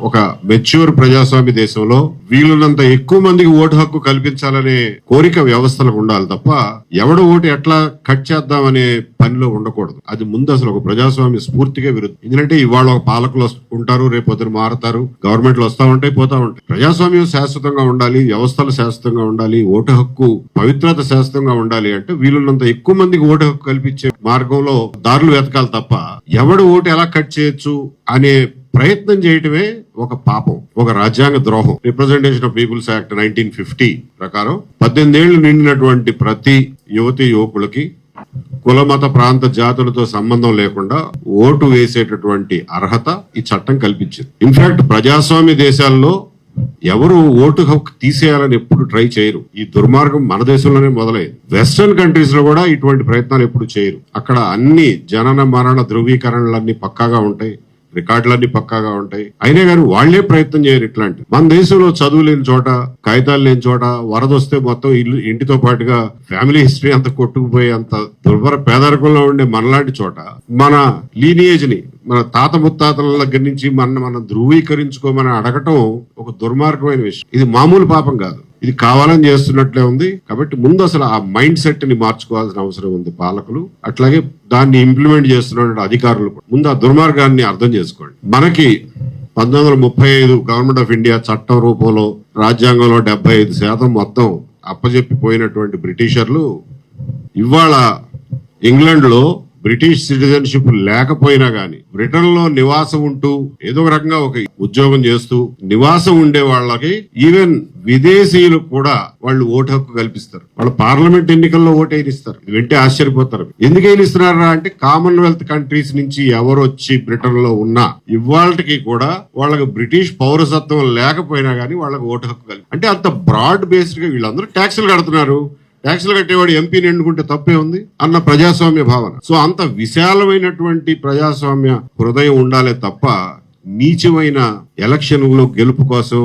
ఒక మెచ్యూర్ ప్రజాస్వామ్య దేశంలో వీలున్నంత ఎక్కువ మందికి ఓటు హక్కు కల్పించాలనే కోరిక వ్యవస్థలకు ఉండాలి తప్ప ఎవడు ఓటు ఎట్లా కట్ చేద్దామనే పనిలో ఉండకూడదు. అది ముందు అసలు ఒక ప్రజాస్వామ్య స్ఫూర్తిగా విరుద్ధం. ఎందుకంటే ఇవాళ ఒక పాలకులు ఉంటారు, రేపు పొద్దున మారుతారు, గవర్నమెంట్లు వస్తా ఉంటాయి, పోతా ఉంటాయి. ప్రజాస్వామ్యం శాశ్వతంగా ఉండాలి, వ్యవస్థలు శాశ్వతంగా ఉండాలి, ఓటు హక్కు పవిత్రత శాశ్వతంగా ఉండాలి అంటే వీలున్నంత ఎక్కువ మందికి ఓటు హక్కు కల్పించే మార్గంలో దారులు వెతకాలి తప్ప ఎవడు ఓటు ఎలా కట్ చేయొచ్చు అనే ప్రయత్నం చేయటమే ఒక పాపం, ఒక రాజ్యాంగ ద్రోహం. రిప్రజెంటేషన్ ఆఫ్ పీపుల్స్ యాక్ట్ 1950 ప్రకారం 18 ఏళ్లు నిండినటువంటి ప్రతి యువతి యువకులకి కుల మత ప్రాంత జాతులతో సంబంధం లేకుండా ఓటు వేసేటటువంటి అర్హత ఈ చట్టం కల్పించింది. ఇన్ఫాక్ట్ ప్రజాస్వామ్య దేశాల్లో ఎవరు ఓటు హక్కు తీసేయాలని ఎప్పుడు ట్రై చేయరు. ఈ దుర్మార్గం మన దేశంలోనే మొదలైంది. వెస్టర్న్ కంట్రీస్ లో కూడా ఇటువంటి ప్రయత్నాలు ఎప్పుడు చేయరు. అక్కడ అన్ని జనన మరణ ధృవీకరణలన్నీ పక్కాగా ఉంటాయి, రికార్డులన్నీ పక్కాగా ఉంటాయి. అయినా కానీ వాళ్లే ప్రయత్నం చేయరు ఇట్లాంటి. మన దేశంలో చదువు లేని చోట, కాగితాలు లేని చోట వరద వస్తే మొత్తం ఇంటితో పాటుగా ఫ్యామిలీ హిస్టరీ అంత కొట్టుకుపోయి అంత దుర్భర పేదరికంలో ఉండే మనలాంటి చోట మన లీనియేజ్ ని, మన తాత ముత్తాతల దగ్గర నుంచి మనం ధృవీకరించుకోమని అడగటం ఒక దుర్మార్గమైన విషయం. ఇది మామూలు పాపం కాదు, ఇది కావాలని చేస్తున్నట్లే ఉంది. కాబట్టి ముందు అసలు ఆ మైండ్ సెట్ ని మార్చుకోవాల్సిన అవసరం ఉంది పాలకులు, అట్లాగే దాన్ని ఇంప్లిమెంట్ చేస్తున్న అధికారులు. ముందు ఆ దుర్మార్గాన్ని అర్థం చేసుకోండి. మనకి 1935 గవర్నమెంట్ ఆఫ్ ఇండియా చట్టం రూపంలో రాజ్యాంగంలో 75% మొత్తం అప్పజెప్పిపోయినటువంటి బ్రిటిషర్లు ఇవాళ ఇంగ్లాండ్ లో బ్రిటిష్ సిటిజన్షిప్ లేకపోయినా గానీ బ్రిటన్ లో నివాసం ఉంటూ ఏదో ఒక రకంగా ఒక ఉద్యోగం చేస్తూ నివాసం ఉండే వాళ్ళకి ఈవెన్ విదేశీయులు కూడా వాళ్ళు ఓటు హక్కు కల్పిస్తారు. వాళ్ళు పార్లమెంట్ ఎన్నికల్లో ఓటు వేయిస్తారు. వింటే ఆశ్చర్యపోతారు. ఎందుకు వేయిస్తున్నారా అంటే కామన్వెల్త్ కంట్రీస్ నుంచి ఎవరు వచ్చి బ్రిటన్ లో ఉన్నా ఇవాళకి కూడా వాళ్ళకి బ్రిటిష్ పౌరసత్వం లేకపోయినా గానీ వాళ్ళకి ఓటు హక్కు అంటే అంత బ్రాడ్ బేస్డ్ గా వీళ్ళందరూ ట్యాక్సులు కడుతున్నారు. ట్యాక్సులు కట్టేవాడు ఎంపీని ఎన్నుకుంటే తప్పే ఉంది అన్న ప్రజాస్వామ్య భావన. సో అంత విశాలమైనటువంటి ప్రజాస్వామ్య హృదయం ఉండాలే తప్ప నీచమైన ఎలక్షన్లో గెలుపు కోసం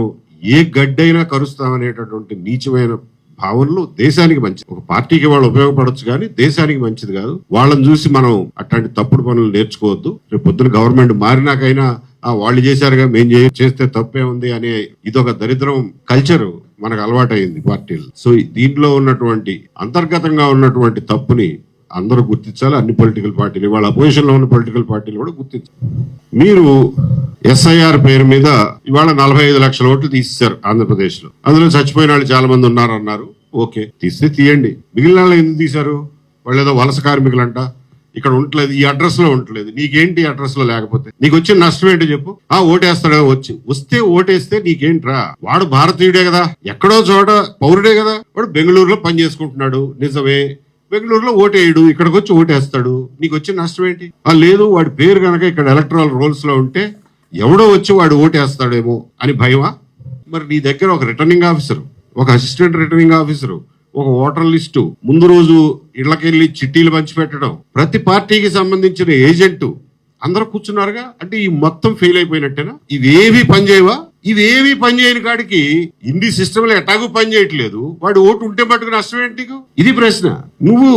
ఏ గడ్డైనా కరుస్తామనేటటువంటి నీచమైన భావనలు దేశానికి మంచిది. ఒక పార్టీకి వాళ్ళు ఉపయోగపడొచ్చు కానీ దేశానికి మంచిది కాదు. వాళ్ళని చూసి మనం అట్లాంటి తప్పుడు పనులు నేర్చుకోవద్దు. రేపు పొద్దున గవర్నమెంట్ మారినాకైనా వాళ్ళు చేశారుగా మేం చేస్తే తప్పే ఉంది అనే ఇదొక దరిద్రం కల్చర్ మనకు అలవాటైంది పార్టీలు. సో దీంట్లో ఉన్నటువంటి అంతర్గతంగా ఉన్నటువంటి తప్పుని అందరూ గుర్తించాలి. అన్ని పొలిటికల్ పార్టీలు, వాళ్ళ అపోజిషన్ లో ఉన్న పొలిటికల్ పార్టీలు కూడా గుర్తించాలి. మీరు SIR పేరు మీద ఇవాళ 45 లక్షల ఓట్లు తీసేశారు ఆంధ్రప్రదేశ్ లో. అందులో చచ్చిపోయిన వాళ్ళు చాలా మంది ఉన్నారన్నారు. ఓకే, తీస్తే తీయండి. మిగిలిన వాళ్ళు ఎందుకు తీశారు? వాళ్ళు ఏదో వలస కార్మికులంట, ఇక్కడ ఉండలేదు, ఈ అడ్రస్ లో ఉండలేదు. నీకేంటి అడ్రస్ లో లేకపోతే? నీకు వచ్చిన నష్టం ఏంటో చెప్పు. ఓటేస్తాడు, వస్తే ఓటేస్తే నీకేంట్రా? వాడు భారతీయుడే కదా, ఎక్కడో చోట పౌరుడే కదా. వాడు బెంగళూరులో పని చేసుకుంటున్నాడు, నిజమే. బెంగళూరులో ఓటేయడు, ఇక్కడికి వచ్చి ఓటేస్తాడు. నీకు వచ్చిన నష్టం ఏంటి? లేదు, వాడి పేరు కనుక ఇక్కడ ఎలక్టరల్ రోల్స్ లో ఉంటే ఎవడో వచ్చి వాడు ఓటేస్తాడేమో అని భయమా? మరి నీ దగ్గర ఒక రిటర్నింగ్ ఆఫీసర్, ఒక అసిస్టెంట్ రిటర్నింగ్ ఆఫీసరు, ఒక ఓటర్ లిస్టు, ముందు రోజు ఇళ్లకెళ్లి చిట్టీలు పంచిపెట్టడం, ప్రతి పార్టీకి సంబంధించిన ఏజెంటు అందరూ కూర్చున్నారుగా. అంటే ఈ మొత్తం ఫెయిల్ అయిపోయినట్టేనా? ఇవేవి పనిచేయవా? ఇవేవి పనిచేయని కాడికి ఇన్ని సిస్టంలు ఎటాగూ పనిచేయట్లేదు. వాడు ఓటు ఉంటే మటుకు నష్టం ఏంటి? ఇది ప్రశ్న. నువ్వు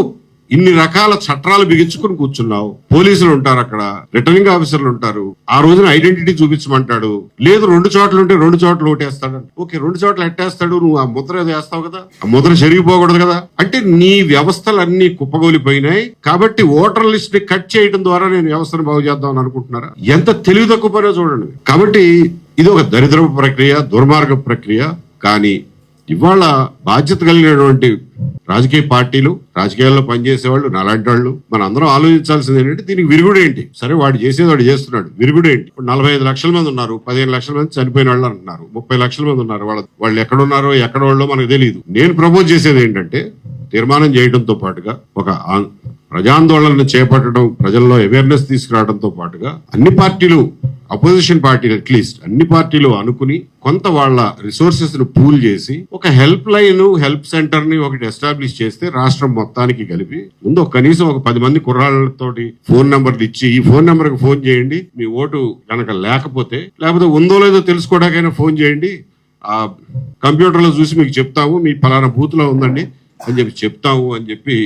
ఇన్ని రకాల చట్టాలు బిగించుకుని కూర్చున్నావు. పోలీసులు ఉంటారు, అక్కడ రిటర్నింగ్ ఆఫీసర్లు ఉంటారు. ఆ రోజున ఐడెంటిటీ చూపించమంటాడు. లేదు 2 చోట్ల ఉంటే 2 చోట్ల ఓటేస్తాడు. ఓకే, 2 చోట్ల ఎట్టేస్తాడు? నువ్వు ఆ ముద్ర ఏదో వేస్తావు కదా, ఆ ముద్ర చెరిగిపోకూడదు కదా. అంటే నీ వ్యవస్థలన్నీ కుప్పగోలిపోయినాయి కాబట్టి ఓటర్ లిస్ట్ ని కట్ చేయడం ద్వారా నేను వ్యవస్థను బాగు చేద్దామని అనుకుంటున్నారా? ఎంత తెలివి తక్కువ పనో చూడండి. కాబట్టి ఇది ఒక దరిద్రపు ప్రక్రియ, దుర్మార్గ ప్రక్రియ. కానీ ఇవాళ బాధ్యత కలిగినటువంటి రాజకీయ పార్టీలు, రాజకీయాల్లో పనిచేసేవాళ్ళు, నాలాంటి వాళ్ళు, మన అందరం ఆలోచించాల్సింది ఏంటంటే దీనికి విరుగుడు ఏంటి? సరే, వాడు చేసేది వాడు చేస్తున్నాడు, విరుగుడు ఏంటి? ఇప్పుడు 45 లక్షల మంది ఉన్నారు, 15 లక్షల మంది చనిపోయిన వాళ్ళు అంటున్నారు, 30 లక్షల మంది ఉన్నారు. వాళ్ళు ఎక్కడున్నారో ఎక్కడ వాళ్ళో మనకు తెలియదు. నేను ప్రపోజ్ చేసేది ఏంటంటే తీర్మానం చేయడంతో పాటుగా ఒక ప్రజాందోళనను చేపట్టడం, ప్రజల్లో అవేర్నెస్ తీసుకురావడంతో పాటుగా అన్ని పార్టీలు, అపోజిషన్ పార్టీలు అట్లీస్ట్ అన్ని పార్టీలు అనుకుని కొంత వాళ్ళ రిసోర్సెస్ ను పూల్ చేసి ఒక హెల్ప్ లైన్, హెల్ప్ సెంటర్ ని ఒకటి ఎస్టాబ్లిష్ చేస్తే రాష్ట్రం మొత్తానికి కలిపి ముందు కనీసం ఒక 10 మంది కుర్రాళ్లతోటి ఫోన్ నెంబర్లు ఇచ్చి ఈ ఫోన్ నెంబర్ కి ఫోన్ చేయండి, మీ ఓటు కనుక లేకపోతే ఉందో లేదో తెలుసుకోవడానికైనా ఫోన్ చేయండి, ఆ కంప్యూటర్ లో చూసి మీకు చెప్తాము, మీ పలానా బూత్ లో ఉందండి అని చెప్పి చెప్తాము అని చెప్పి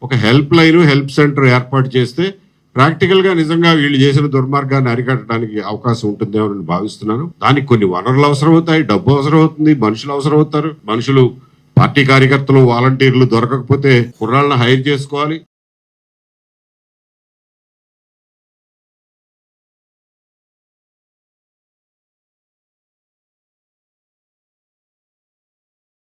ఒక హెల్ప్ లైన్, హెల్ప్ సెంటర్ ఏర్పాటు చేస్తే ప్రాక్టికల్ గా నిజంగా వీళ్ళు చేసిన దుర్మార్గాన్ని అరికట్టడానికి అవకాశం ఉంటుందేమో అని భావిస్తున్నాను. దానికి కొన్ని వనరులు అవసరం అవుతాయి, డబ్బు అవసరం అవుతుంది, మనుషులు అవసరం అవుతారు. మనుషులు పార్టీ కార్యకర్తలు వాలంటీర్లు దొరకకపోతే కుర్రాళ్ళని హైర్ చేసుకోవాలి.